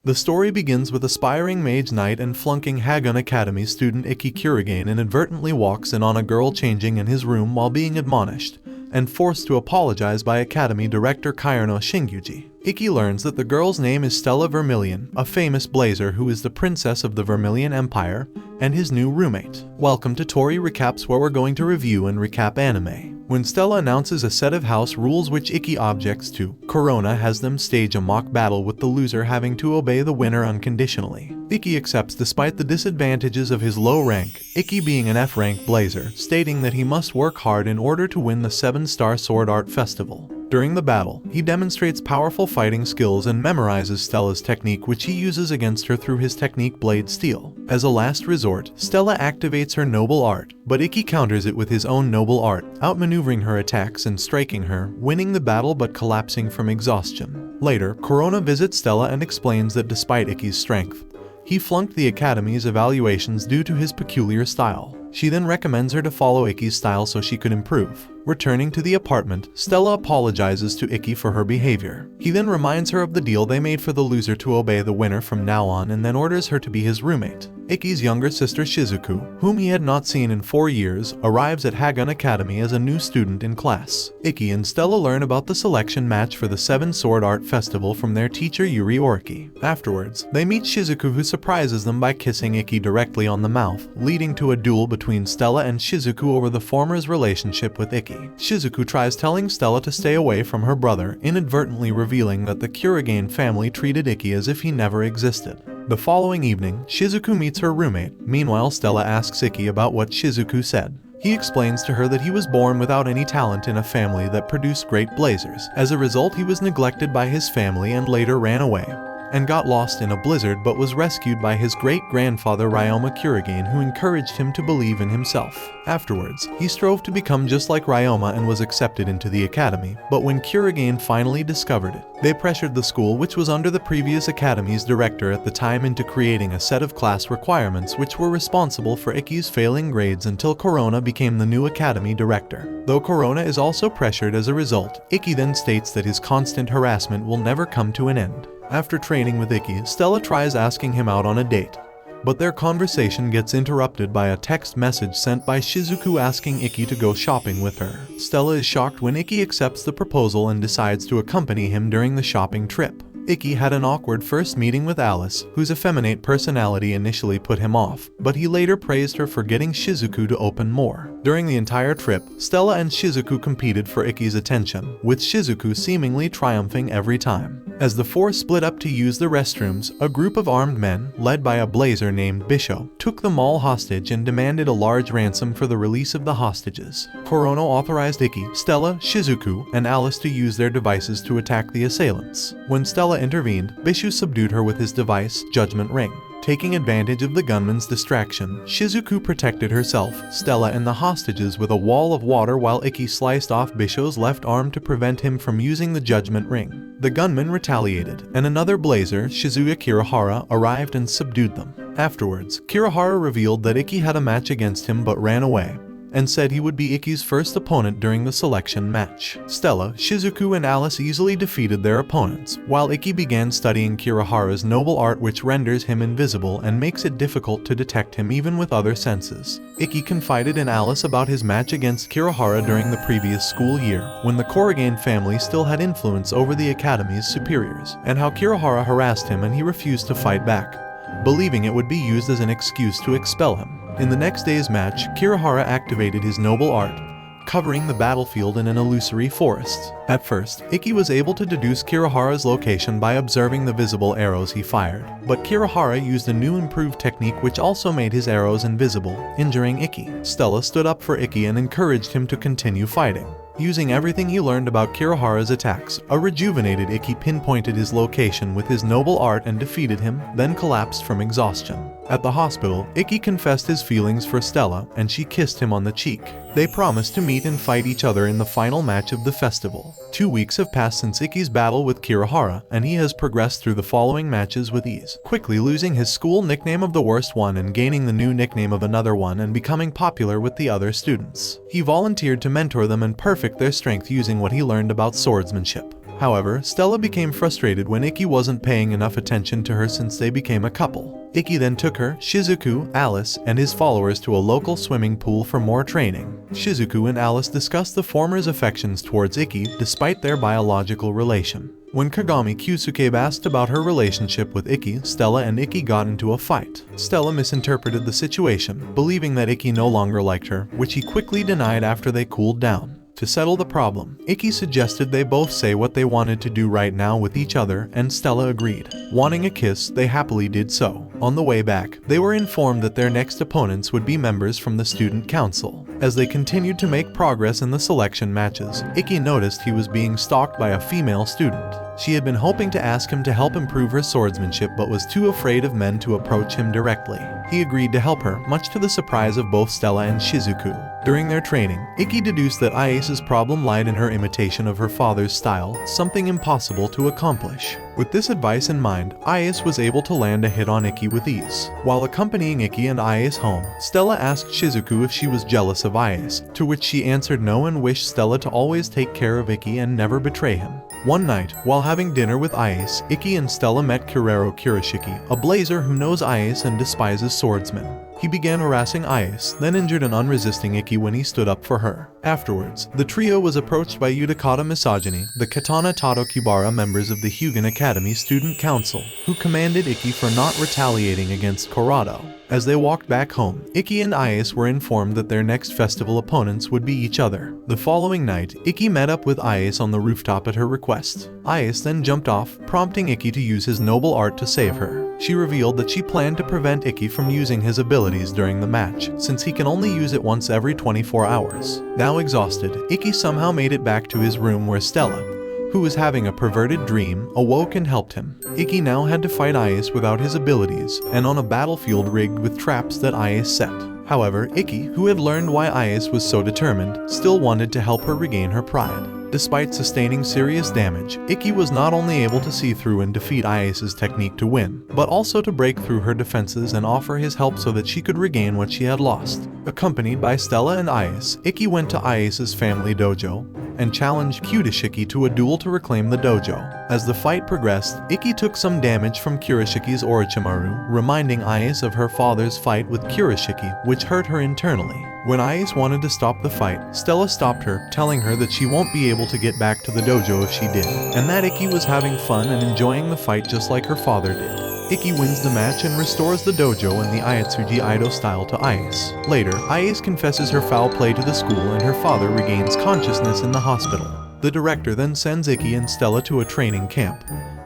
The story begins with aspiring mage knight and flunking Hagun Academy student Iki Kurogane inadvertently walks in on a girl changing in his room while being admonished, and forced to apologize by Academy director Kairno Shinguji. Iki learns that the girl's name is Stella Vermillion, a famous blazer who is the princess of the Vermillion Empire, and his new roommate. Welcome to Tori Recaps, where we're going to review and recap anime. When Stella announces a set of house rules which Iki objects to, Corona has them stage a mock battle with the loser having to obey the winner unconditionally. Iki accepts despite the disadvantages of his low rank, Iki being an F-rank blazer, stating that he must work hard in order to win the 7-star Sword Art Festival. During the battle, he demonstrates powerful fighting skills and memorizes Stella's technique, which he uses against her through his technique Blade Steel. As a last resort, Stella activates her noble art, but Iki counters it with his own noble art, outmaneuvering her attacks and striking her, winning the battle but collapsing from exhaustion. Later, Corona visits Stella and explains that despite Iki's strength, he flunked the Academy's evaluations due to his peculiar style. She then recommends her to follow Iki's style so she could improve. Returning to the apartment, Stella apologizes to Iki for her behavior. He then reminds her of the deal they made for the loser to obey the winner from now on, and then orders her to be his roommate. Iki's younger sister Shizuku, whom he had not seen in 4 years, arrives at Hagun Academy as a new student in class. Iki and Stella learn about the selection match for the 7 Sword Art Festival from their teacher Yuri Oriki. Afterwards, they meet Shizuku, who surprises them by kissing Iki directly on the mouth, leading to a duel between Stella and Shizuku over the former's relationship with Iki. Shizuku tries telling Stella to stay away from her brother, inadvertently revealing that the Kurogane family treated Iki as if he never existed. The following evening, Shizuku meets her roommate. Meanwhile, Stella asks Iki about what Shizuku said. He explains to her that he was born without any talent in a family that produced great blazers. As a result, he was neglected by his family and later ran away and got lost in a blizzard, but was rescued by his great-grandfather Ryoma Kurogane, who encouraged him to believe in himself. Afterwards, he strove to become just like Ryoma and was accepted into the academy, but when Kurogane finally discovered it, they pressured the school, which was under the previous academy's director at the time, into creating a set of class requirements which were responsible for Iki's failing grades until Corona became the new academy director. Though Corona is also pressured as a result, Iki then states that his constant harassment will never come to an end. After training with Iki, Stella tries asking him out on a date, but their conversation gets interrupted by a text message sent by Shizuku asking Iki to go shopping with her. Stella is shocked when Iki accepts the proposal and decides to accompany him during the shopping trip. Iki had an awkward first meeting with Alice, whose effeminate personality initially put him off, but he later praised her for getting Shizuku to open more. During the entire trip, Stella and Shizuku competed for Iki's attention, with Shizuku seemingly triumphing every time. As the four split up to use the restrooms, a group of armed men, led by a blazer named Bisho, took them all hostage and demanded a large ransom for the release of the hostages. Corona authorized Iki, Stella, Shizuku, and Alice to use their devices to attack the assailants. When Stella intervened, Bisho subdued her with his device, Judgment Ring. Taking advantage of the gunman's distraction, Shizuku protected herself, Stella, and the hostages with a wall of water, while Iki sliced off Bisho's left arm to prevent him from using the Judgment Ring. The gunman retaliated, and another blazer, Shizuya Kirihara, arrived and subdued them. Afterwards, Kirihara revealed that Iki had a match against him but ran away, and said he would be Iki's first opponent during the selection match. Stella, Shizuku, and Alice easily defeated their opponents, while Iki began studying Kirihara's noble art, which renders him invisible and makes it difficult to detect him even with other senses. Iki confided in Alice about his match against Kirihara during the previous school year, when the Kurogane family still had influence over the academy's superiors, and how Kirihara harassed him and he refused to fight back, believing it would be used as an excuse to expel him. In the next day's match, Kirihara activated his noble art, covering the battlefield in an illusory forest. At first, Iki was able to deduce Kirihara's location by observing the visible arrows he fired, but Kirihara used a new improved technique which also made his arrows invisible, injuring Iki. Stella stood up for Iki and encouraged him to continue fighting. Using everything he learned about Kirihara's attacks, a rejuvenated Iki pinpointed his location with his noble art and defeated him, then collapsed from exhaustion. At the hospital, Iki confessed his feelings for Stella, and she kissed him on the cheek. They promised to meet and fight each other in the final match of the festival. 2 weeks have passed since Iki's battle with Kirihara, and he has progressed through the following matches with ease, quickly losing his school nickname of the worst one and gaining the new nickname of another one, and becoming popular with the other students. He volunteered to mentor them and perfect their strength using what he learned about swordsmanship. However, Stella became frustrated when Iki wasn't paying enough attention to her since they became a couple. Iki then took her, Shizuku, Alice, and his followers to a local swimming pool for more training. Shizuku and Alice discussed the former's affections towards Iki despite their biological relation. When Kagami Kyusuke asked about her relationship with Iki, Stella and Iki got into a fight. Stella misinterpreted the situation, believing that Iki no longer liked her, which he quickly denied after they cooled down. To settle the problem, Iki suggested they both say what they wanted to do right now with each other, and Stella agreed. Wanting a kiss, they happily did so. On the way back, they were informed that their next opponents would be members from the student council. As they continued to make progress in the selection matches, Iki noticed he was being stalked by a female student. She had been hoping to ask him to help improve her swordsmanship but was too afraid of men to approach him directly. He agreed to help her, much to the surprise of both Stella and Shizuku. During their training, Iki deduced that Ayase's problem lied in her imitation of her father's style, something impossible to accomplish. With this advice in mind, Ayase was able to land a hit on Iki with ease. While accompanying Iki and Ayase home, Stella asked Shizuku if she was jealous of Ayase, to which she answered no and wished Stella to always take care of Iki and never betray him. One night, while having dinner with Ayase, Iki and Stella met Kurero Kurashiki, a blazer who knows Ayase and despises swordsmen. He began harassing Ayase, then injured an unresisting Iki when he stood up for her. Afterwards, the trio was approached by Yudakata Misogyny, the Katana Tadokibara members of the Hagun Academy Student Council, who commanded Iki for not retaliating against Corrado. As they walked back home, Iki and Ayase were informed that their next festival opponents would be each other. The following night, Iki met up with Ayase on the rooftop at her request. Ayase then jumped off, prompting Iki to use his noble art to save her. She revealed that she planned to prevent Iki from using his abilities during the match, since he can only use it once every 24 hours. Now exhausted, Iki somehow made it back to his room where Stella, who was having a perverted dream, awoke and helped him. Iki now had to fight Ayase without his abilities, and on a battlefield rigged with traps that Ayase set. However, Iki, who had learned why Ayase was so determined, still wanted to help her regain her pride. Despite sustaining serious damage, Iki was not only able to see through and defeat Ayase's technique to win, but also to break through her defenses and offer his help so that she could regain what she had lost. Accompanied by Stella and Ayase, Iki went to Ayase's family dojo and challenged Kurashiki to a duel to reclaim the dojo. As the fight progressed, Iki took some damage from Kurashiki's Orochimaru, reminding Ayase of her father's fight with Kurashiki, which hurt her internally. When Ayase wanted to stop the fight, Stella stopped her, telling her that she won't be able to get back to the dojo if she did, and that Iki was having fun and enjoying the fight just like her father did. Iki wins the match and restores the dojo in the Ayatsuji Aido style to Ayase. Later, Ayase confesses her foul play to the school and her father regains consciousness in the hospital. The director then sends Iki and Stella to a training camp,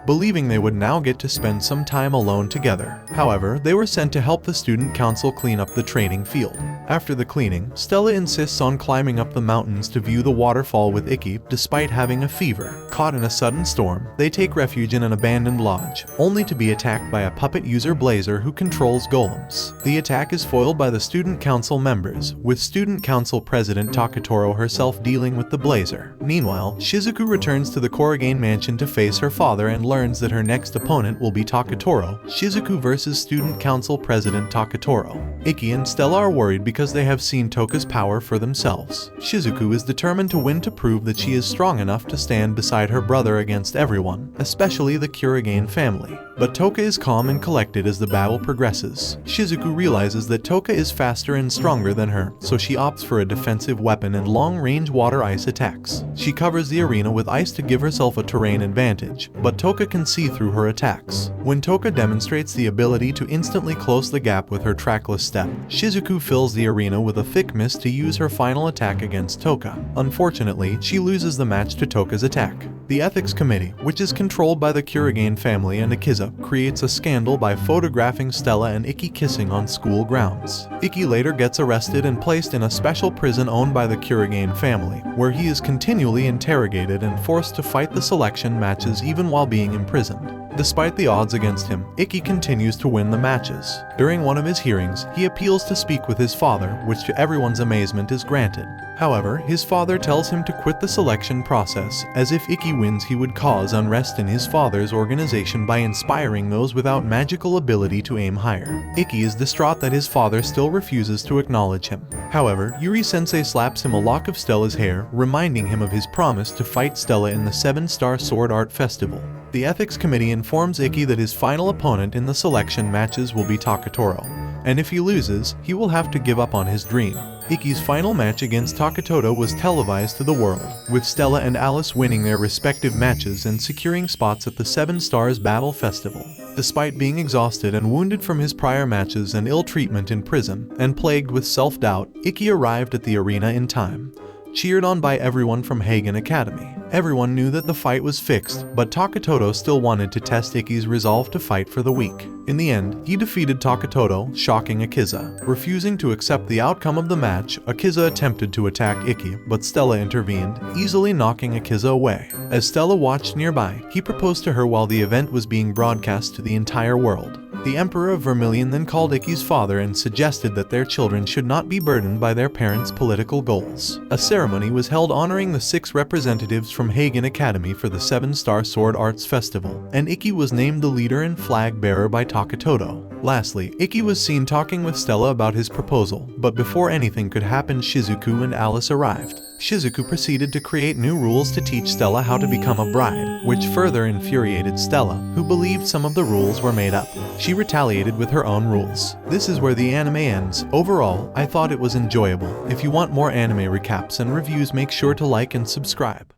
believing they would now get to spend some time alone together. However, they were sent to help the student council clean up the training field. After the cleaning, Stella insists on climbing up the mountains to view the waterfall with Iki despite having a fever. Caught in a sudden storm, they take refuge in an abandoned lodge, only to be attacked by a puppet user Blazer who controls golems. The attack is foiled by the student council members, with student council president Takatoro herself dealing with the Blazer. Meanwhile, Shizuku returns to the Kurogane mansion to face her father and learns that her next opponent will be Takatoro, Shizuku versus student council president Takatoro. Iki and Stella are worried because they have seen Toka's power for themselves. Shizuku is determined to win to prove that she is strong enough to stand beside her brother against everyone, especially the Kurogane family. But Toka is calm and collected as the battle progresses. Shizuku realizes that Toka is faster and stronger than her, so she opts for a defensive weapon and long-range water-ice attacks. She covers the arena with ice to give herself a terrain advantage, but Toka can see through her attacks. When Toka demonstrates the ability to instantly close the gap with her trackless step, Shizuku fills the arena with a thick mist to use her final attack against Toka. Unfortunately, she loses the match to Toka's attack. The Ethics Committee, which is controlled by the Kurogane family and Akiza, creates a scandal by photographing Stella and Iki kissing on school grounds. Iki later gets arrested and placed in a special prison owned by the Kurogane family, where he is continually interrogated and forced to fight the selection matches even while being imprisoned. Despite the odds against him, Iki continues to win the matches. During one of his hearings, he appeals to speak with his father, which to everyone's amazement is granted. However, his father tells him to quit the selection process, as if Iki wins he would cause unrest in his father's organization by inspiring those without magical ability to aim higher. Iki is distraught that his father still refuses to acknowledge him. However, Yuri-sensei slaps him a lock of Stella's hair, reminding him of his promise to fight Stella in the 7-Star Sword Art Festival. The ethics committee informs Iki that his final opponent in the selection matches will be Takatoro, and if he loses, he will have to give up on his dream. Iki's final match against Takatoto was televised to the world, with Stella and Alice winning their respective matches and securing spots at the 7 Stars Battle Festival. Despite being exhausted and wounded from his prior matches and ill treatment in prison, and plagued with self-doubt, Iki arrived at the arena in time. Cheered on by everyone from Hagun Academy. Everyone knew that the fight was fixed, but Takatoto still wanted to test Iki's resolve to fight for the weak. In the end, he defeated Takatoto, shocking Akiza. Refusing to accept the outcome of the match, Akiza attempted to attack Iki, but Stella intervened, easily knocking Akiza away. As Stella watched nearby, he proposed to her while the event was being broadcast to the entire world. The Emperor of Vermillion then called Iki's father and suggested that their children should not be burdened by their parents' political goals. A ceremony was held honoring the 6 representatives from Hagun Academy for the 7-Star Sword Arts Festival, and Iki was named the leader and flag bearer by Takatoto. Lastly, Iki was seen talking with Stella about his proposal, but before anything could happen, Shizuku and Alice arrived. Shizuku proceeded to create new rules to teach Stella how to become a bride, which further infuriated Stella, who believed some of the rules were made up. She retaliated with her own rules. This is where the anime ends. Overall, I thought it was enjoyable. If you want more anime recaps and reviews, make sure to like and subscribe.